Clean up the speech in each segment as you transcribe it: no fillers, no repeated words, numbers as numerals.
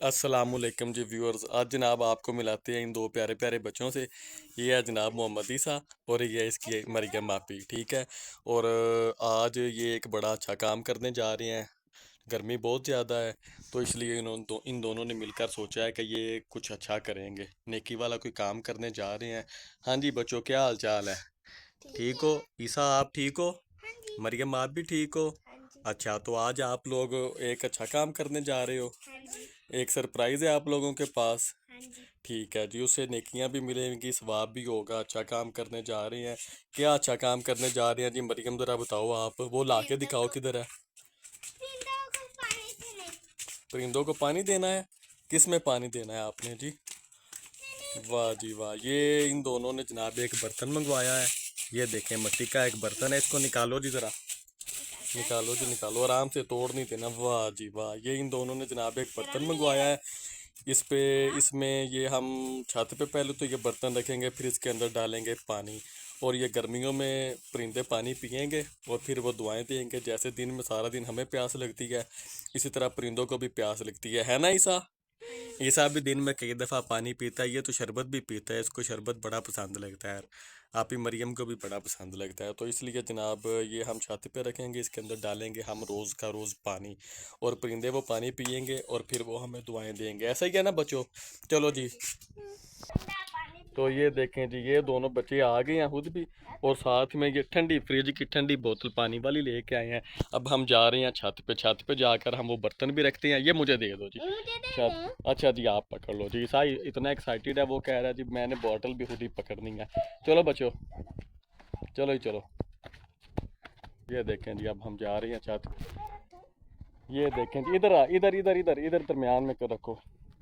अस्सलाम वालेकुम जी व्यूअर्स। आज जनाब आपको मिलाते हैं इन दो प्यारे प्यारे बच्चों से। ये है जनाब मोहम्मद ईसा और ये है इसकी मरियम मापी, ठीक है। और आज ये एक बड़ा अच्छा काम करने जा रहे हैं। गर्मी बहुत ज़्यादा है तो इसलिए इन दोनों ने मिलकर सोचा है कि ये कुछ अच्छा करेंगे, नेकी वाला कोई काम करने जा रहे हैं। हाँ जी बच्चों, क्या हाल चाल है? ठीक हो? ईसा आप ठीक हो? मरियम आप भी ठीक हो? अच्छा, तो आज आप लोग एक अच्छा काम करने जा रहे हो। एक सरप्राइज है आप लोगों के पास। ठीक है जी, उससे नेकियां भी मिलेंगी, सवाब भी होगा। अच्छा काम करने जा रहे हैं। क्या अच्छा काम करने जा रहे हैं जी? मरियम जरा बताओ, आप वो लाके दिखाओ किधर है। परिंदों को पानी देना है? किस में पानी देना है आपने जी? वाह जी वाह। ये इन दोनों ने जनाब एक बर्तन मंगवाया है। ये देखें, मिट्टी का एक बर्तन है। इसको निकालो जी जरा, निकालो जी निकालो, आराम से, तोड़ नहीं देना। वाह जी वाह। ये इन दोनों ने जनाब एक बर्तन मंगवाया है। इस पे इसमें ये हम छत पे पहले तो ये बर्तन रखेंगे, फिर इसके अंदर डालेंगे पानी। और ये गर्मियों में परिंदे पानी पियेंगे और फिर वो दुआएं देंगे। जैसे दिन में सारा दिन हमें प्यास लगती है, इसी तरह परिंदों को भी प्यास लगती है ना ईसा? ईसा भी दिन में कई दफ़ा पानी पीता है। ये तो शरबत भी पीता है, इसको शरबत बड़ा पसंद लगता है। आप ही मरियम को भी बड़ा पसंद लगता है। तो इसलिए जनाब ये हम छत पे रखेंगे, इसके अंदर डालेंगे हम रोज़ का रोज़ पानी। और परिंदे वो पानी पियेंगे और फिर वो हमें दुआएं देंगे। ऐसा ही है ना बच्चों? चलो जी। तो ये देखें जी, ये दोनों बच्चे आ गए हैं खुद भी, और साथ में ये ठंडी फ्रिज की ठंडी बोतल पानी वाली लेके आए हैं। अब हम जा रहे हैं छत पे। छत पे जाकर हम वो बर्तन भी रखते हैं। ये मुझे दे दो जी। छत, अच्छा जी आप पकड़ लो जी। ईसा इतना एक्साइटेड है, वो कह रहा है जी मैंने बोतल भी खुद ही पकड़नी है। चलो बच्चों, चलो ही चलो। ये देखें जी, अब हम जा रहे हैं छत। ये देखें जी, इधर इधर इधर इधर इधर दरमियान में रखो।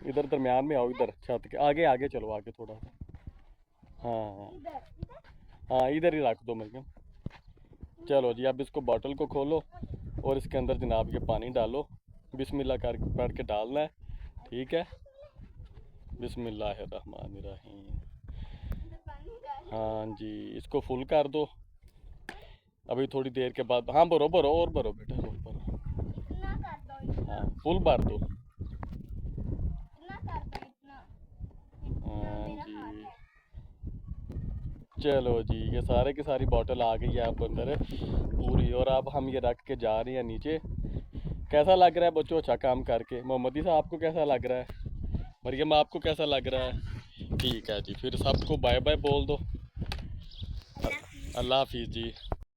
इधर दरमियान में आओ, इधर छत के आगे आगे चलो, आगे थोड़ा सा। हाँ हाँ, इधर ही रख दो मरियम। चलो जी, अब इसको बॉटल को खोलो और इसके अंदर जनाब ये पानी डालो। बिस्मिल्लाह कर पढ़ के डालना है, ठीक है। बिस्मिल्लाहिर्रहमानिर्रहीम। हाँ जी, इसको फुल कर दो। अभी थोड़ी देर के बाद, हाँ भरो भरो और भरो बेटा, और भरो। हाँ फुल भर दो। हाँ जी, चलो जी, ये सारे की सारी बोतल आ गई है अब अंदर पूरी। और अब हम ये रख के जा रहे हैं नीचे। कैसा लग रहा है बच्चों अच्छा काम करके? मोहम्मदी साहब आपको कैसा लग रहा है? मरियम आपको कैसा लग रहा है? ठीक है जी, फिर सबको बाय बाय बोल दो। अल्लाह हाफिज़ जी।